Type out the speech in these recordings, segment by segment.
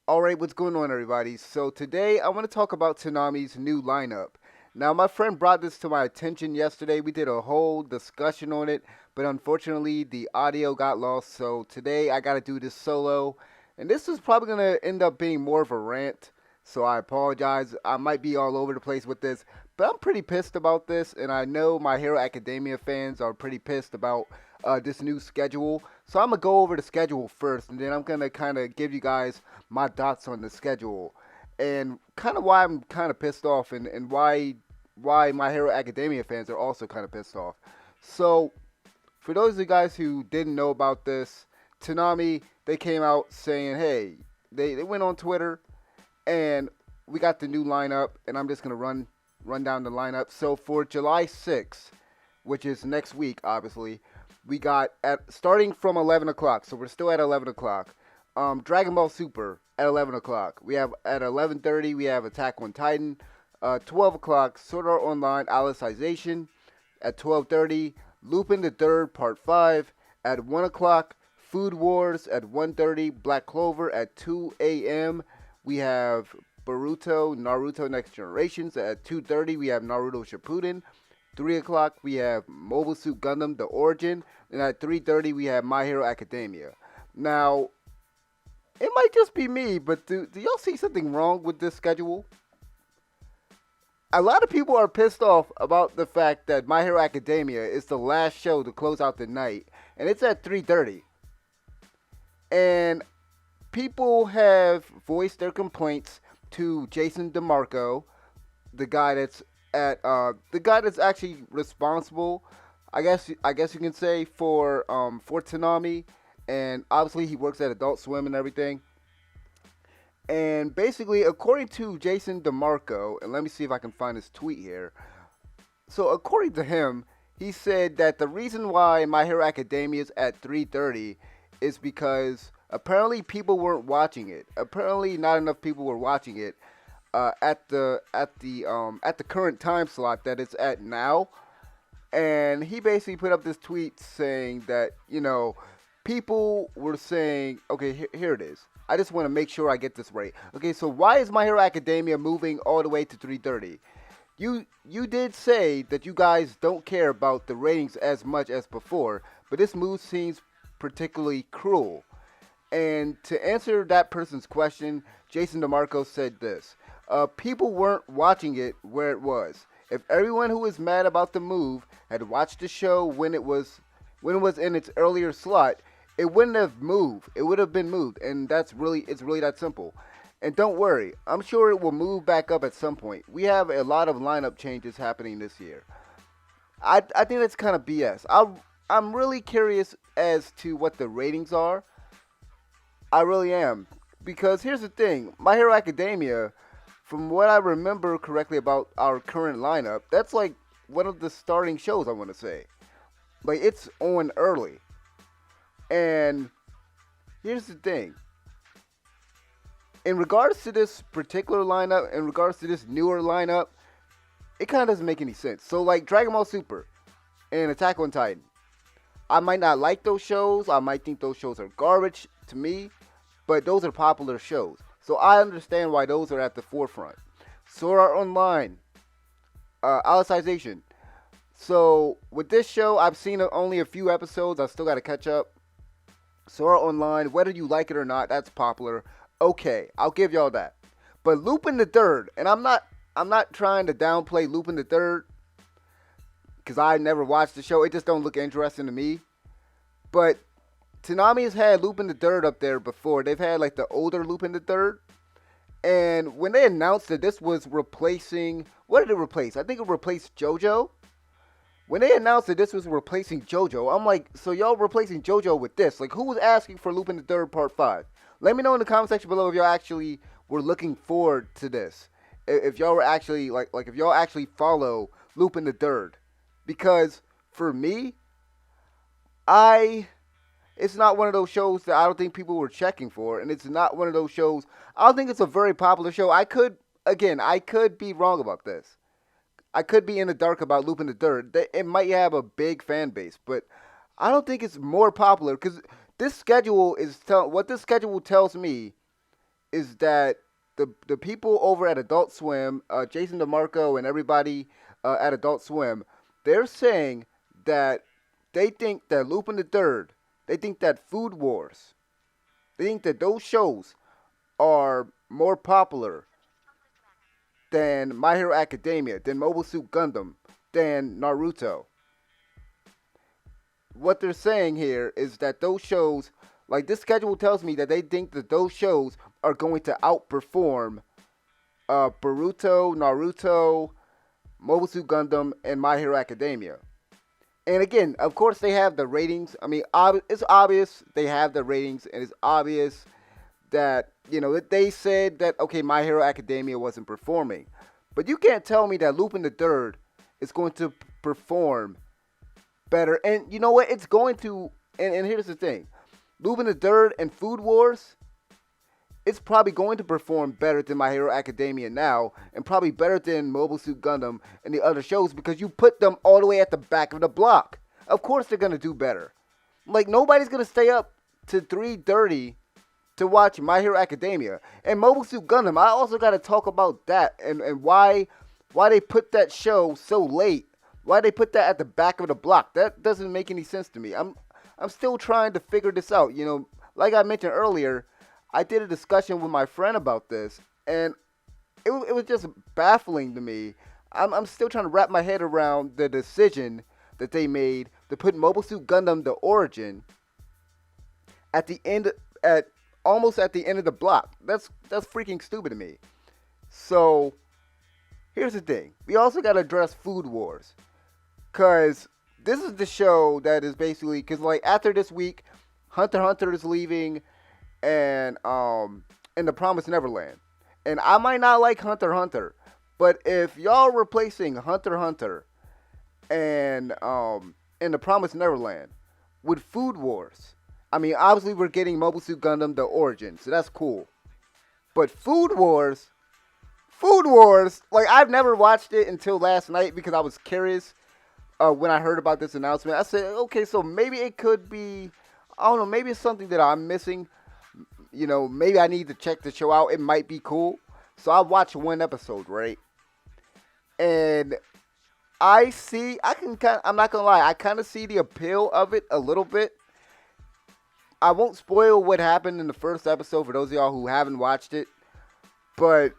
Alright, what's going on, everybody? So, today I want to talk about Toonami's new lineup. Now, my friend brought this to my attention yesterday. We did a whole discussion on it, but unfortunately, the audio got lost. So, today I got to do this solo. And this is probably going to end up being more of a rant. So, I apologize. I might be all over the place with this, but I'm pretty pissed about this. And I know My Hero Academia fans are pretty pissed about this new schedule. So, I'm going to go over the schedule first, and then I'm going to kind of give you guys my thoughts on the schedule and kind of why I'm kind of pissed off and why My Hero Academia fans are also kind of pissed off. So, for those of you guys who didn't know about this, Toonami, they came out saying, hey, they went on Twitter and we got the new lineup, and I'm just going to run down the lineup. So, for July 6th, which is next week, obviously, we got at starting from 11 o'clock. So, we're still at 11 o'clock. Dragon Ball Super at 11 o'clock. We have at 11:30 we have Attack on Titan. 12 o'clock Sword Art Online Alicization. At 12:30 Lupin the Third Part 5. At 1 o'clock Food Wars. At 1:30 Black Clover. At 2 a.m. we have Naruto Next Generations. At 2:30 we have Naruto Shippuden. 3 o'clock we have Mobile Suit Gundam The Origin. And at 3:30 we have My Hero Academia. Now, it might just be me, but do y'all see something wrong with this schedule? A lot of people are pissed off about the fact that My Hero Academia is the last show to close out the night, and it's at 3:30. And people have voiced their complaints to Jason DeMarco, the guy that's actually responsible, I guess you can say, for Toonami, and obviously he works at Adult Swim and everything. And basically, according to Jason DeMarco, and let me see if I can find his tweet here. So, according to him, he said that the reason why My Hero Academia is at 3:30 is because apparently people weren't watching it. Apparently, not enough people were watching it at the current time slot that it's at now. And he basically put up this tweet saying that, people were saying, okay, here it is. I just want to make sure I get this right. Okay, so why is My Hero Academia moving all the way to 3:30? You did say that you guys don't care about the ratings as much as before, but this move seems particularly cruel. And to answer that person's question, Jason DeMarco said this: people weren't watching it where it was. If everyone who was mad about the move had watched the show when it was in its earlier slot, it wouldn't have moved. It would have been moved, and it's really that simple. And don't worry, I'm sure it will move back up at some point. We have a lot of lineup changes happening this year. I think that's kind of BS. I'm really curious as to what the ratings are. I really am, because here's the thing: My Hero Academia, from what I remember correctly about our current lineup, that's like one of the starting shows. I want to say, like, it's on early. And here's the thing: in regards to this particular lineup, in regards to this newer lineup, it kind of doesn't make any sense. So, like Dragon Ball Super and Attack on Titan, I might not like those shows. I might think those shows are garbage to me, but those are popular shows. So I understand why those are at the forefront. Sword Art Online, Alicization. So with this show, I've seen only a few episodes. I still got to catch up. Sword Art Online, whether you like it or not, that's popular. Okay, I'll give y'all that. But Lupin the Third, and I'm not trying to downplay Lupin the Third because I never watched the show. It just don't look interesting to me. But Toonami has had Lupin the Third up there before. They've had like the older Lupin the Third. And when they announced that this was replacing, what did it replace? I think it replaced JoJo. When they announced that this was replacing JoJo, I'm like, so y'all replacing JoJo with this? Like, who was asking for Lupin the Third Part 5? Let me know in the comment section below if y'all actually were looking forward to this. If y'all were actually, like if y'all actually follow Lupin the Third. Because, for me, it's not one of those shows that I don't think people were checking for, and it's not one of those shows. I don't think it's a very popular show. I could be wrong about this. I could be in the dark about Lupin the Third. It might have a big fan base, but I don't think it's more popular because this schedule is what this schedule tells me is that the people over at Adult Swim, Jason DeMarco and everybody at Adult Swim, they're saying that they think that Lupin the Third, they think that Food Wars, they think that those shows are more popular than My Hero Academia, than Mobile Suit Gundam, than Naruto. What they're saying here is that those shows, like this schedule tells me that they think that those shows are going to outperform Boruto, Naruto, Mobile Suit Gundam, and My Hero Academia. And again, of course, they have the ratings. I mean, it's obvious they have the ratings, and it's obvious that, they said that, okay, My Hero Academia wasn't performing. But you can't tell me that Lupin the Third is going to perform better. And you know what? It's going to, and here's the thing. Lupin the Third and Food Wars, it's probably going to perform better than My Hero Academia now, and probably better than Mobile Suit Gundam and the other shows, because you put them all the way at the back of the block. Of course they're going to do better. Like, nobody's going to stay up to 3:30 to watch My Hero Academia. And Mobile Suit Gundam, I also got to talk about that, and why they put that show so late. Why they put that at the back of the block. That doesn't make any sense to me. I'm still trying to figure this out. Like I mentioned earlier, I did a discussion with my friend about this, and it was just baffling to me. I'm still trying to wrap my head around the decision that they made to put Mobile Suit Gundam: The Origin at the end, almost at the end of the block. That's freaking stupid to me. So here's the thing: we also got to address Food Wars, cause this is the show that is basically, cause like after this week, Hunter x Hunter is leaving. And The Promised Neverland. And I might not like Hunter x Hunter, but if y'all replacing Hunter x Hunter and The Promised Neverland with Food Wars, I mean, obviously we're getting Mobile Suit Gundam: The Origin, so that's cool. But Food Wars, like I've never watched it until last night because I was curious when I heard about this announcement. I said, okay, so maybe it could be, I don't know, maybe it's something that I'm missing. Maybe I need to check the show out. It might be cool. So I watched one episode, right? And I'm not gonna lie, I kind of see the appeal of it a little bit. I won't spoil what happened in the first episode for those of y'all who haven't watched it. But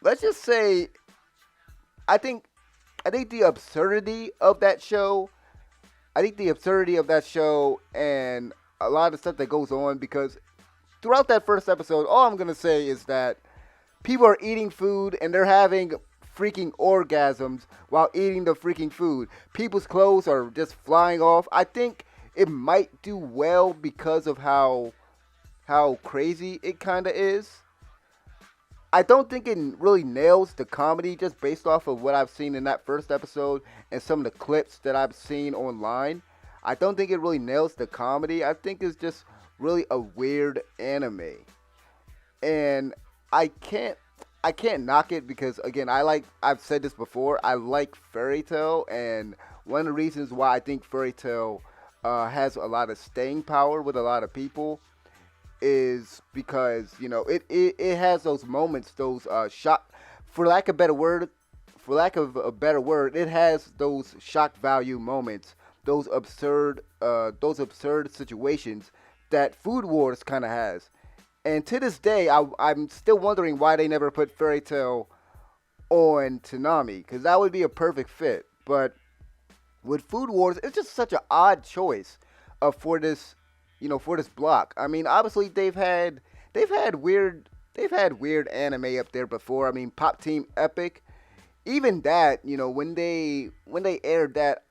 let's just say, I think the absurdity of that show, and a lot of stuff that goes on, because throughout that first episode, all I'm going to say is that people are eating food and they're having freaking orgasms while eating the freaking food. People's clothes are just flying off. I think it might do well because of how crazy it kind of is. I don't think it really nails the comedy just based off of what I've seen in that first episode and some of the clips that I've seen online. I don't think it really nails the comedy. I think it's just really a weird anime, and I can't knock it because, again, I've said this before, I like Fairy Tail, and one of the reasons why I think Fairy Tail has a lot of staying power with a lot of people is because it has those moments, those shock, for lack of a better word, it has those shock value moments, those absurd situations that Food Wars kind of has. And to this day, I'm still wondering why they never put Fairy Tail on Toonami, because that would be a perfect fit. But with Food Wars, it's just such an odd choice for this block. I mean, obviously they've had weird anime up there before. I mean, Pop Team Epic, even that, when they aired that,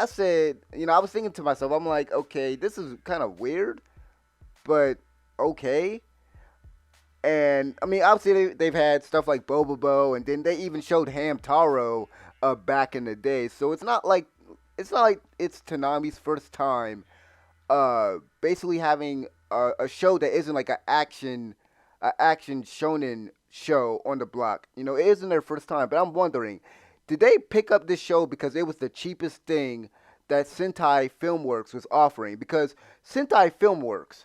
I said, I was thinking to myself, I'm like, okay, this is kind of weird, but okay. And I mean, obviously they've had stuff like Bobobo, and then they even showed Hamtaro back in the day. So it's not like it's Toonami's first time basically having a show that isn't like an action shonen show on the block. It isn't their first time, but I'm wondering, did they pick up this show because it was the cheapest thing that Sentai Filmworks was offering? Because Sentai Filmworks,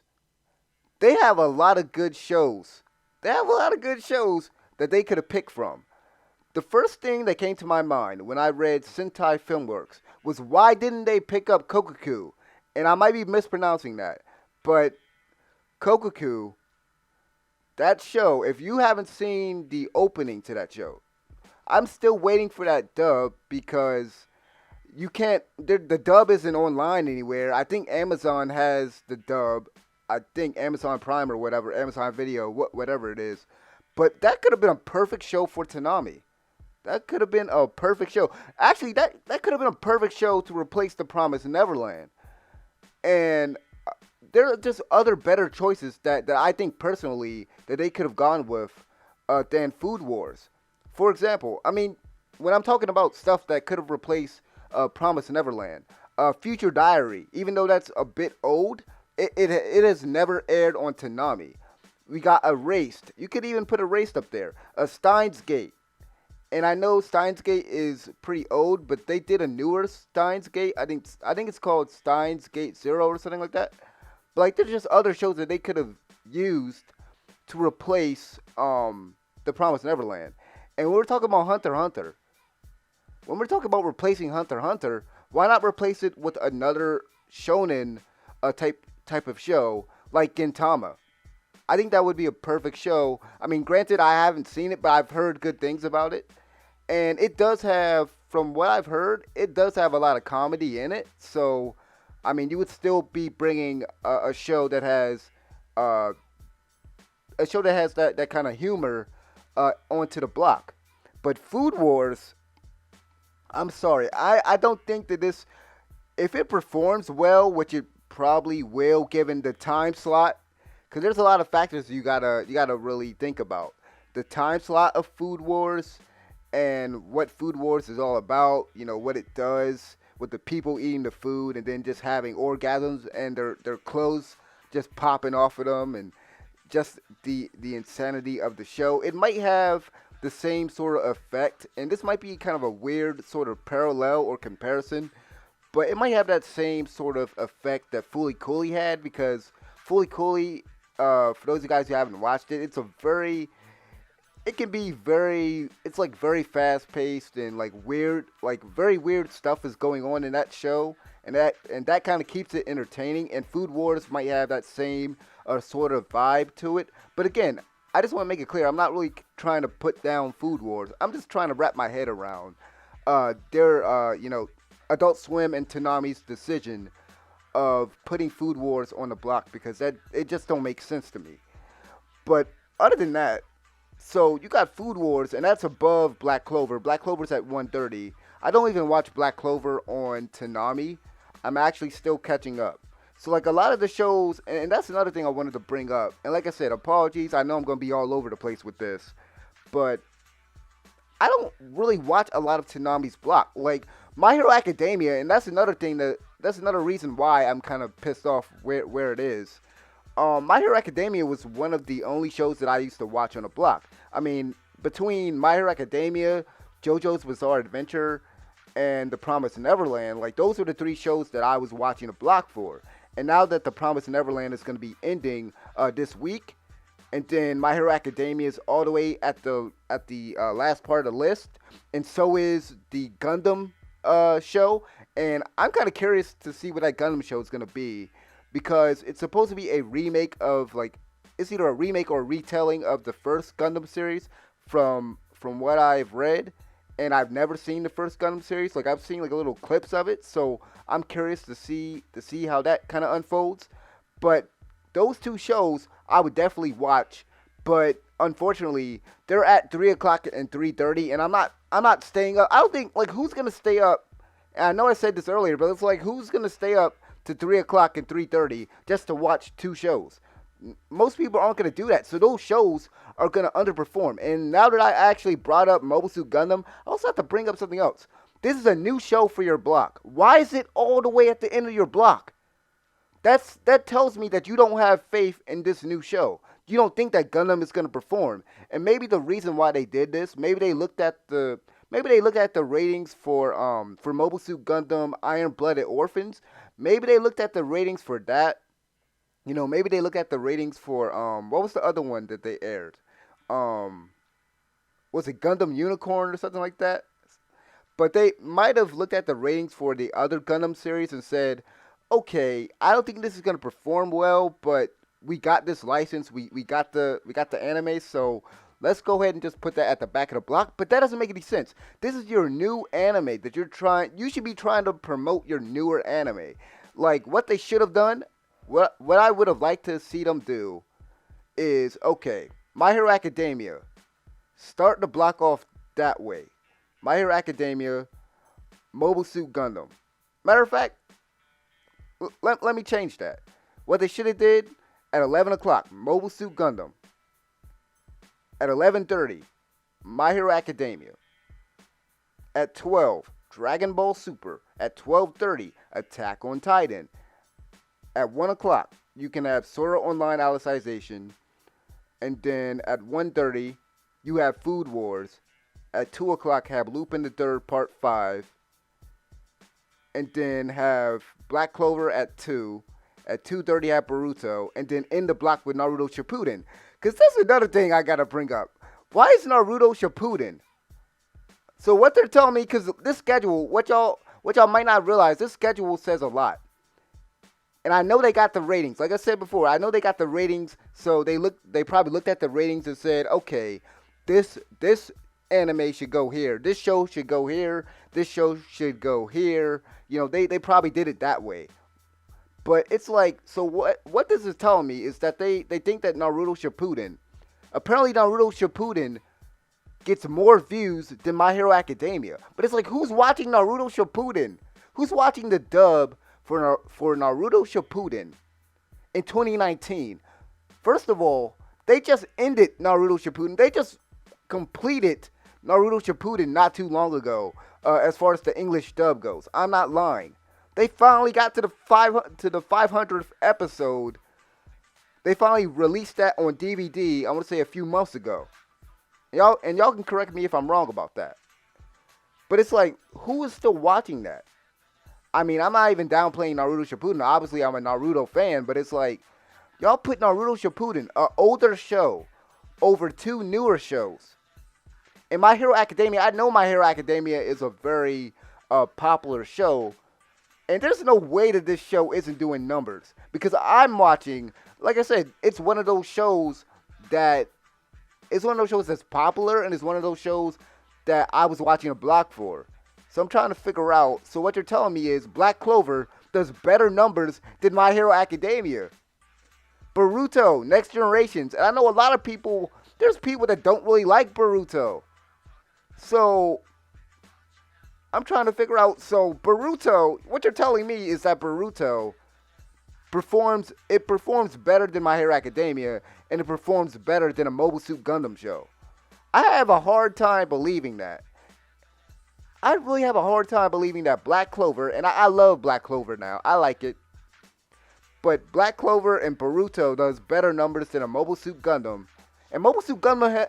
they have a lot of good shows they have a lot of good shows that they could have picked from. The first thing that came to my mind when I read Sentai Filmworks was why didn't they pick up Kokoku? And I might be mispronouncing that, but Kokoku, that show, if you haven't seen the opening to that show, I'm still waiting for that dub because you can't, the dub isn't online anywhere. I think Amazon has the dub. I think Amazon Prime or whatever, Amazon Video, whatever it is. But that could have been a perfect show for Toonami. That could have been a perfect show. Actually, that could have been a perfect show to replace The Promised Neverland. And there are just other better choices that I think personally that they could have gone with than Food Wars. For example, I mean, when I'm talking about stuff that could have replaced Promised Neverland, Future Diary, even though that's a bit old, it has never aired on Toonami. We got Erased. You could even put Erased up there. Steins Gate. And I know Steins Gate is pretty old, but they did a newer Steins Gate. I think it's called Steins Gate Zero or something like that. But like, there's just other shows that they could have used to replace The Promised Neverland. And when we're talking about Hunter x Hunter, when we're talking about replacing Hunter x Hunter, why not replace it with another shonen type of show like Gintama? I think that would be a perfect show. I mean, granted, I haven't seen it, but I've heard good things about it. And it does have, from what I've heard, it does have a lot of comedy in it. So, I mean, you would still be bringing a show that has that kind of humor onto the block. But Food Wars, I'm sorry, I don't think that this, if it performs well, which it probably will given the time slot, because there's a lot of factors you gotta really think about. The time slot of Food Wars and what Food Wars is all about, you know, what it does with the people eating the food and then just having orgasms and their clothes just popping off of them, and just the insanity of the show. It might have the same sort of effect, and this might be kind of a weird sort of parallel or comparison, but it might have that same sort of effect that Fooly Cooly had, because Fooly Cooly, for those of you guys who haven't watched it, it can be very, it's like very fast paced and like weird, like very weird stuff is going on in that show, and that kind of keeps it entertaining. And Food Wars might have that same sort of vibe to it. But again, I just want to make it clear, I'm not really trying to put down Food Wars. I'm just trying to wrap my head around Adult Swim and Toonami's decision of putting Food Wars on the block, because it just don't make sense to me. But other than that, so you got Food Wars, and that's above Black Clover. Black Clover's at 130. I don't even watch Black Clover on Toonami. I'm actually still catching up. So like a lot of the shows, and that's another thing I wanted to bring up. And like I said, apologies, I know I'm going to be all over the place with this, but I don't really watch a lot of Toonami's block. Like My Hero Academia, and that's another reason why I'm kind of pissed off where it is. My Hero Academia was one of the only shows that I used to watch on the block. I mean, between My Hero Academia, JoJo's Bizarre Adventure, and The Promised Neverland, like those were the three shows that I was watching the block for. And now that The Promised Neverland is going to be ending this week, and then My Hero Academia is all the way at the last part of the list, and so is the Gundam show. And I'm kind of curious to see what that Gundam show is going to be, because it's supposed to be a remake of, like, it's either a remake or a retelling of the first Gundam series from what I've read. And I've never seen the first Gundam series. Like, I've seen like little clips of it, so I'm curious to see how that kind of unfolds. But those two shows I would definitely watch, but unfortunately they're at 3 o'clock and 3:30, and I'm not staying up. I don't think, like, who's gonna stay up? And I know I said this earlier, but it's like, who's gonna stay up to 3 o'clock and 3:30 just to watch two shows? Most people aren't going to do that, so those shows are going to underperform. And now that I actually brought up Mobile Suit Gundam, I also have to bring up something else. This is a new show for your block. Why is it all the way at the end of your block? That tells me that you don't have faith in this new show. You don't think that Gundam is going to perform. And maybe the reason why they did this, maybe they looked at the ratings for Mobile Suit Gundam Iron Blooded Orphans. Maybe they looked at the ratings for that. You know, maybe they look at the ratings for, what was the other one that they aired? um, was it Gundam Unicorn or something like that? But they might have looked at the ratings for the other Gundam series and said, okay, I don't think this is gonna perform well, but we got this license, we got the anime, so let's go ahead and just put that at the back of the block. But that doesn't make any sense. This is your new anime that you're trying. You should be trying to promote your newer anime. Like what they should have done. What I would have liked to see them do is okay. My Hero Academia. Start the block off that way. My Hero Academia, Mobile Suit Gundam. Matter of fact, let me change that. What they should have did at 11 o'clock, Mobile Suit Gundam. At 11:30, My Hero Academia. At 12, Dragon Ball Super. At 12:30, Attack on Titan. At 1 o'clock, you can have Sora Online Alicization. And then at 1:30, you have Food Wars. At 2 o'clock, have Lupin the Third Part 5. And then have Black Clover at 2. At 2:30, have Boruto. And then end the block with Naruto Shippuden. Because that's another thing I got to bring up. Why is Naruto Shippuden? So what they're telling me, because this schedule, what y'all might not realize, this schedule says a lot. And I know they got the ratings. Like I said before, I know they got the ratings. So they probably looked at the ratings and said, okay, this anime should go here. This show should go here. This show should go here. You know, they probably did it that way. But it's like, so what this is telling me is that they think that Naruto Shippuden, apparently Naruto Shippuden gets more views than My Hero Academia. But it's like, who's watching Naruto Shippuden? Who's watching the dub for Naruto Shippuden in 2019? First of all, they just ended Naruto Shippuden. They just completed Naruto Shippuden not too long ago, as far as the English dub goes. I'm not lying. They finally got to the 500th episode. They finally released that on DVD. I want to say a few months ago. Y'all can correct me if I'm wrong about that. But it's like, who is still watching that? I mean, I'm not even downplaying Naruto Shippuden. Obviously, I'm a Naruto fan, but it's like, y'all put Naruto Shippuden, an older show, over two newer shows. In My Hero Academia, I know My Hero Academia is a very popular show. And there's no way that this show isn't doing numbers. Because I'm watching, like I said, it's one of those shows that's popular, and it's one of those shows that I was watching a block for. So I'm trying to figure out, so what you're telling me is Black Clover does better numbers than My Hero Academia. Boruto, Next Generations, and I know a lot of people, there's people that don't really like Boruto. So I'm trying to figure out, so Boruto, what you're telling me is that Boruto performs better than My Hero Academia, and it performs better than a Mobile Suit Gundam show. I have a hard time believing that. I really have a hard time believing that Black Clover, and I love Black Clover now, I like it, but Black Clover and Boruto does better numbers than a Mobile Suit Gundam. And Mobile Suit Gundam,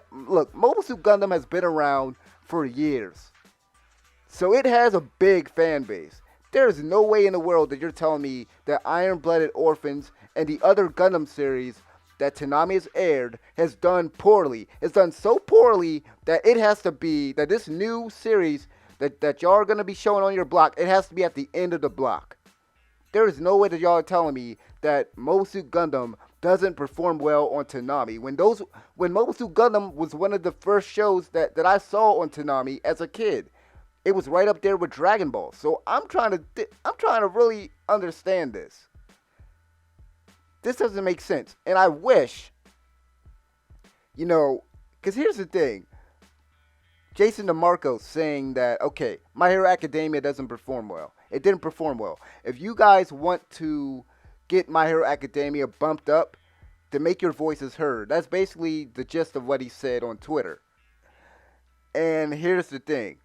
Mobile Suit Gundam has been around for years. So it has a big fan base. There is no way in the world that you're telling me that Iron-Blooded Orphans and the other Gundam series that Toonami has aired has done poorly. It's done so poorly that it has to be, that this new series that y'all are going to be showing on your block, it has to be at the end of the block. There is no way that y'all are telling me that Mobile Suit Gundam doesn't perform well on Toonami. When Mobile Suit Gundam was one of the first shows that I saw on Toonami as a kid. It was right up there with Dragon Ball. So I'm trying to really understand this. This doesn't make sense. And I wish, because here's the thing. Jason DeMarco saying that, okay, My Hero Academia doesn't perform well. It didn't perform well. If you guys want to get My Hero Academia bumped up, then make your voices heard. That's basically the gist of what he said on Twitter. And here's the thing.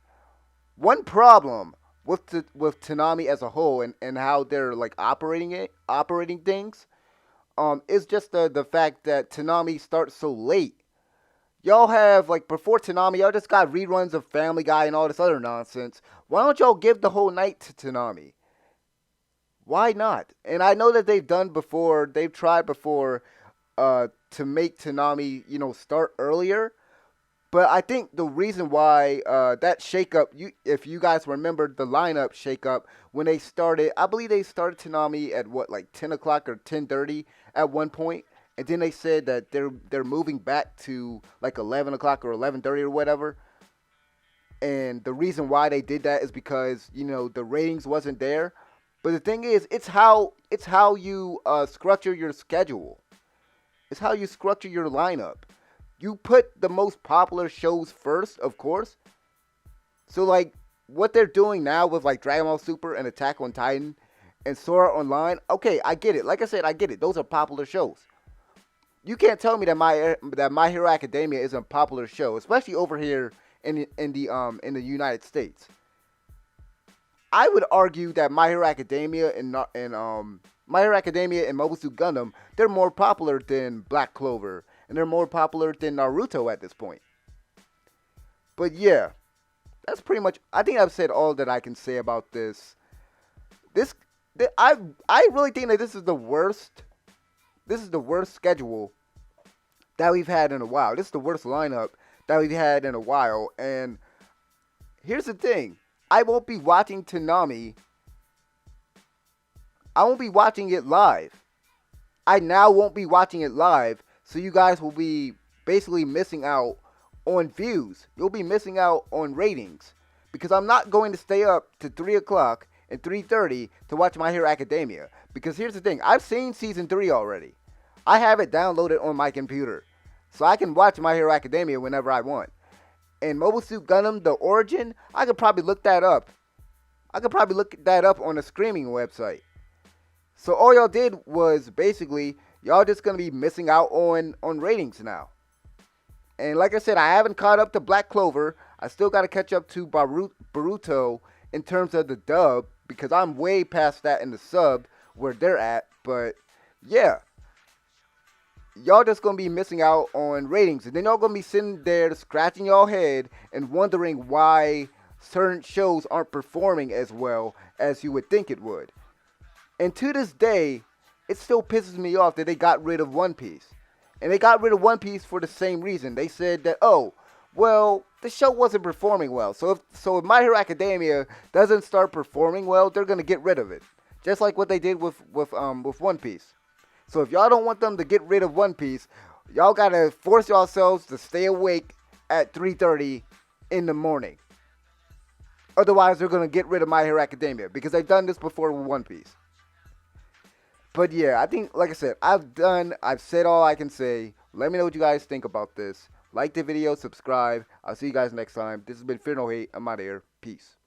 One problem with Toonami as a whole and how they're like operating things, is just the fact that Toonami starts so late. Y'all have, like, before Toonami, y'all just got reruns of Family Guy and all this other nonsense. Why don't y'all give the whole night to Toonami? Why not? And I know that they've tried before, to make Toonami, start earlier. But I think the reason why that shakeup, if you guys remember the lineup shakeup when they started, I believe they started Toonami at what, like 10 o'clock or 10:30 at one point, and then they said that they're moving back to like 11 o'clock or 11:30 or whatever. And the reason why they did that is because the ratings wasn't there. But the thing is, it's how you structure your schedule. It's how you structure your lineup. You put the most popular shows first, of course. So like what they're doing now with like Dragon Ball Super and Attack on Titan and Sword Art Online, okay, I get it. Like I said, I get it. Those are popular shows. You can't tell me that My Hero Academia isn't a popular show, especially over here in the United States. I would argue that My Hero Academia and My Hero Academia and Mobile Suit Gundam, they're more popular than Black Clover, and they're more popular than Naruto at this point. But yeah, that's pretty much. I think I've said all that I can say about this. This, I really think that this is the worst. This is the worst schedule that we've had in a while. This is the worst lineup that we've had in a while. And here's the thing: I won't be watching Toonami. I won't be watching it live. I now won't be watching it live, so you guys will be basically missing out on views. You'll be missing out on ratings because I'm not going to stay up to 3 o'clock and 3:30 to watch My Hero Academia. Because here's the thing: I've seen season 3 already. I have it downloaded on my computer, so I can watch My Hero Academia whenever I want. And Mobile Suit Gundam: The Origin, I could probably look that up. I could probably look that up on a streaming website. So all y'all did was basically y'all just gonna be missing out on ratings now. And like I said, I haven't caught up to Black Clover. I still gotta catch up to Boruto in terms of the dub because I'm way past that in the sub where they're at. But yeah, y'all just gonna be missing out on ratings, and then y'all gonna be sitting there scratching y'all head and wondering why certain shows aren't performing as well as you would think it would. And to this day, it still pisses me off that they got rid of One Piece. And they got rid of One Piece for the same reason. They said that, oh, well, the show wasn't performing well. So if My Hero Academia doesn't start performing well, they're gonna get rid of it. Just like what they did with One Piece. So if y'all don't want them to get rid of One Piece, y'all gotta force yourselves to stay awake at 3:30 in the morning. Otherwise, they're gonna get rid of My Hero Academia because they've done this before with One Piece. But yeah, I think, like I said, I've said all I can say. Let me know what you guys think about this. Like the video, subscribe. I'll see you guys next time. This has been Fear No Hate. I'm out of here. Peace.